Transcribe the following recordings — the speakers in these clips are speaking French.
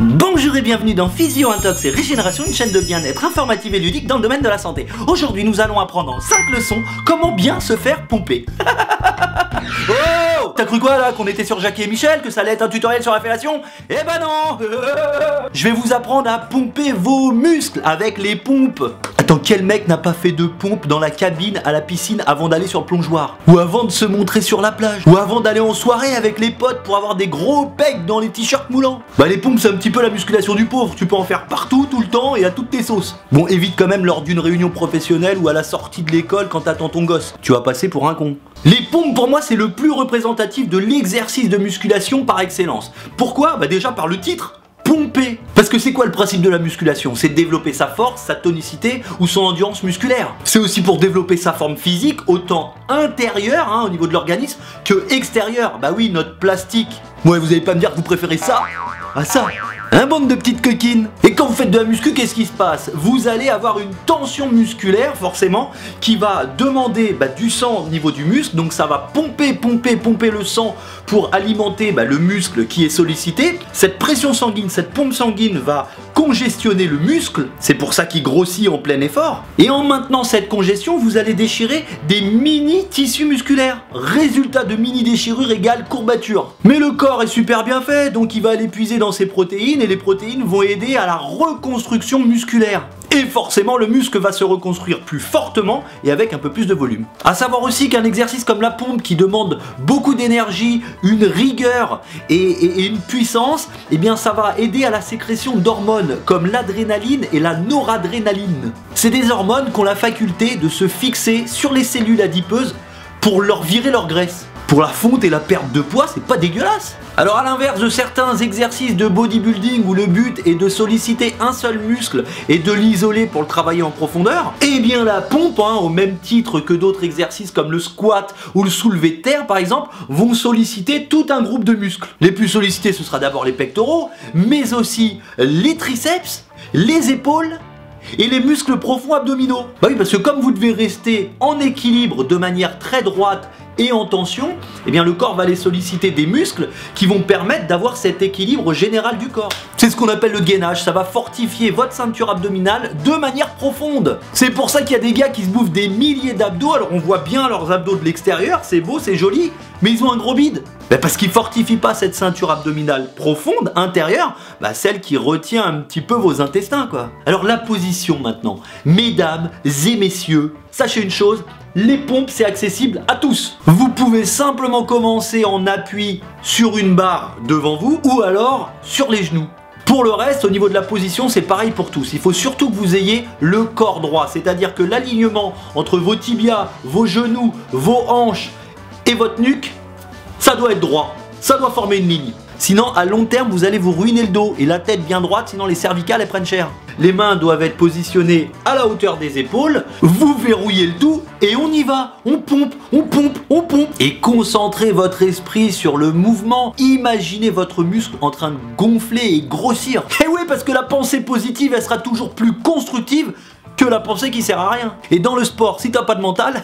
Bonjour et bienvenue dans Physio Intox et Régénération, une chaîne de bien-être informative et ludique dans le domaine de la santé. Aujourd'hui, nous allons apprendre en 5 leçons comment bien se faire pomper. Oh, t'as cru quoi là, qu'on était sur Jackie et Michel, que ça allait être un tutoriel sur la fellation? Eh ben non. Je vais vous apprendre à pomper vos muscles avec les pompes. Attends, quel mec n'a pas fait de pompe dans la cabine à la piscine avant d'aller sur le plongeoir? Ou avant de se montrer sur la plage? Ou avant d'aller en soirée avec les potes pour avoir des gros pecs dans les t-shirts moulants? Bah les pompes, c'est un petit peu la musculation du pauvre, tu peux en faire partout, tout le temps et à toutes tes sauces. Bon, évite quand même lors d'une réunion professionnelle ou à la sortie de l'école quand t'attends ton gosse. Tu vas passer pour un con. Les pompes, pour moi, c'est le plus représentatif de l'exercice de musculation par excellence. Pourquoi? Bah déjà par le titre, pomper. Parce que c'est quoi le principe de la musculation? C'est de développer sa force, sa tonicité ou son endurance musculaire. C'est aussi pour développer sa forme physique, autant intérieure, au niveau de l'organisme, que extérieure. Bah oui, notre plastique. Ouais, vous allez pas me dire que vous préférez ça à ça. Un bande de petites coquines. Et quand vous faites de la muscu, qu'est-ce qui se passe? Vous allez avoir une tension musculaire, forcément, qui va demander du sang au niveau du muscle. Donc ça va pomper le sang pour alimenter le muscle qui est sollicité. Cette pression sanguine, cette pompe sanguine va congestionner le muscle. C'est pour ça qu'il grossit en plein effort. Et en maintenant cette congestion, vous allez déchirer des mini tissus musculaires. Résultat de mini déchirure égale courbature. Mais le corps est super bien fait, donc il va aller puiser dans ses protéines et les protéines vont aider à la reconstruction musculaire. Et forcément, le muscle va se reconstruire plus fortement et avec un peu plus de volume. A savoir aussi qu'un exercice comme la pompe qui demande beaucoup d'énergie, une rigueur et une puissance, eh bien ça va aider à la sécrétion d'hormones comme l'adrénaline et la noradrénaline. C'est des hormones qui ont la faculté de se fixer sur les cellules adipeuses pour leur virer leur graisse. Pour la fonte et la perte de poids, c'est pas dégueulasse. Alors à l'inverse de certains exercices de bodybuilding où le but est de solliciter un seul muscle et de l'isoler pour le travailler en profondeur, eh bien la pompe, au même titre que d'autres exercices comme le squat ou le soulevé de terre par exemple, vont solliciter tout un groupe de muscles. Les plus sollicités, ce sera d'abord les pectoraux, mais aussi les triceps, les épaules, et les muscles profonds abdominaux. Bah oui, parce que comme vous devez rester en équilibre de manière très droite et en tension, eh bien le corps va aller solliciter des muscles qui vont permettre d'avoir cet équilibre général du corps. C'est ce qu'on appelle le gainage, ça va fortifier votre ceinture abdominale de manière profonde. C'est pour ça qu'il y a des gars qui se bouffent des milliers d'abdos, alors on voit bien leurs abdos de l'extérieur, c'est beau, c'est joli, mais ils ont un gros bide. Parce qu'ils fortifient pas cette ceinture abdominale profonde, intérieure, celle qui retient un petit peu vos intestins quoi. Alors la position maintenant, mesdames et messieurs, sachez une chose, les pompes c'est accessible à tous. Vous pouvez simplement commencer en appui sur une barre devant vous ou alors sur les genoux. Pour le reste, au niveau de la position, c'est pareil pour tous. Il faut surtout que vous ayez le corps droit, c'est-à-dire que l'alignement entre vos tibias, vos genoux, vos hanches et votre nuque, ça doit être droit, ça doit former une ligne. Sinon, à long terme, vous allez vous ruiner le dos et la tête bien droite, sinon les cervicales, elles prennent cher. Les mains doivent être positionnées à la hauteur des épaules, vous verrouillez le tout et on y va. On pompe, on pompe, on pompe. Et concentrez votre esprit sur le mouvement. Imaginez votre muscle en train de gonfler et grossir. Et oui, parce que la pensée positive, elle sera toujours plus constructive que la pensée qui sert à rien. Et dans le sport, si t'as pas de mental,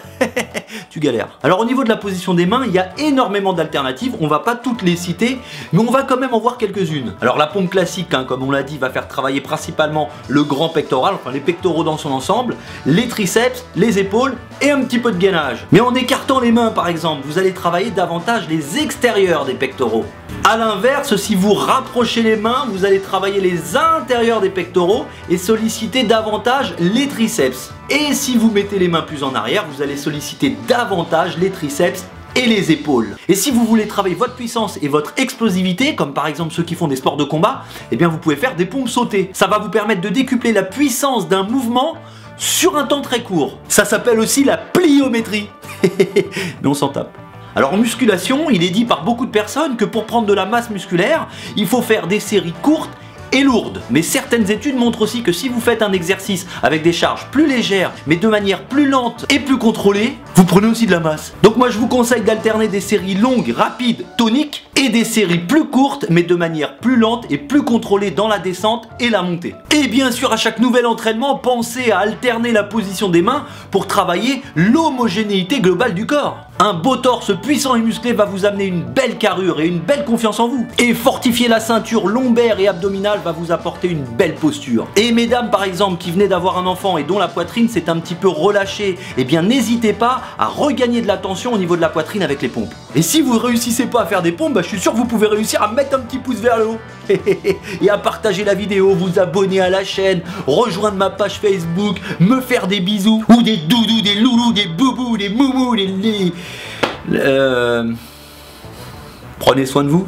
tu galères. Alors au niveau de la position des mains, il y a énormément d'alternatives, on va pas toutes les citer, mais on va quand même en voir quelques-unes. Alors la pompe classique, comme on l'a dit, va faire travailler principalement le grand pectoral, enfin les pectoraux dans son ensemble, les triceps, les épaules et un petit peu de gainage. Mais en écartant les mains par exemple, vous allez travailler davantage les extérieurs des pectoraux. A l'inverse, si vous rapprochez les mains, vous allez travailler les intérieurs des pectoraux et solliciter davantage les triceps. Et si vous mettez les mains plus en arrière, vous allez solliciter davantage les triceps et les épaules. Et si vous voulez travailler votre puissance et votre explosivité, comme par exemple ceux qui font des sports de combat, eh bien vous pouvez faire des pompes sautées. Ça va vous permettre de décupler la puissance d'un mouvement sur un temps très court. Ça s'appelle aussi la pliométrie. Mais on s'en tape. Alors en musculation, il est dit par beaucoup de personnes que pour prendre de la masse musculaire, il faut faire des séries courtes et lourdes. Mais certaines études montrent aussi que si vous faites un exercice avec des charges plus légères, mais de manière plus lente et plus contrôlée, vous prenez aussi de la masse. Donc moi je vous conseille d'alterner des séries longues, rapides, toniques, et des séries plus courtes, mais de manière plus lente et plus contrôlée dans la descente et la montée. Et bien sûr, à chaque nouvel entraînement, pensez à alterner la position des mains pour travailler l'homogénéité globale du corps. Un beau torse puissant et musclé va vous amener une belle carrure et une belle confiance en vous. Et fortifier la ceinture lombaire et abdominale va vous apporter une belle posture. Et mesdames par exemple qui venaient d'avoir un enfant et dont la poitrine s'est un petit peu relâchée, eh bien n'hésitez pas à regagner de la tension au niveau de la poitrine avec les pompes. Et si vous réussissez pas à faire des pompes, je suis sûr que vous pouvez réussir à mettre un petit pouce vers le haut et à partager la vidéo, vous abonner à la chaîne, rejoindre ma page Facebook, me faire des bisous ou des doudous, des loulous, des boubous, des moumous, Prenez soin de vous.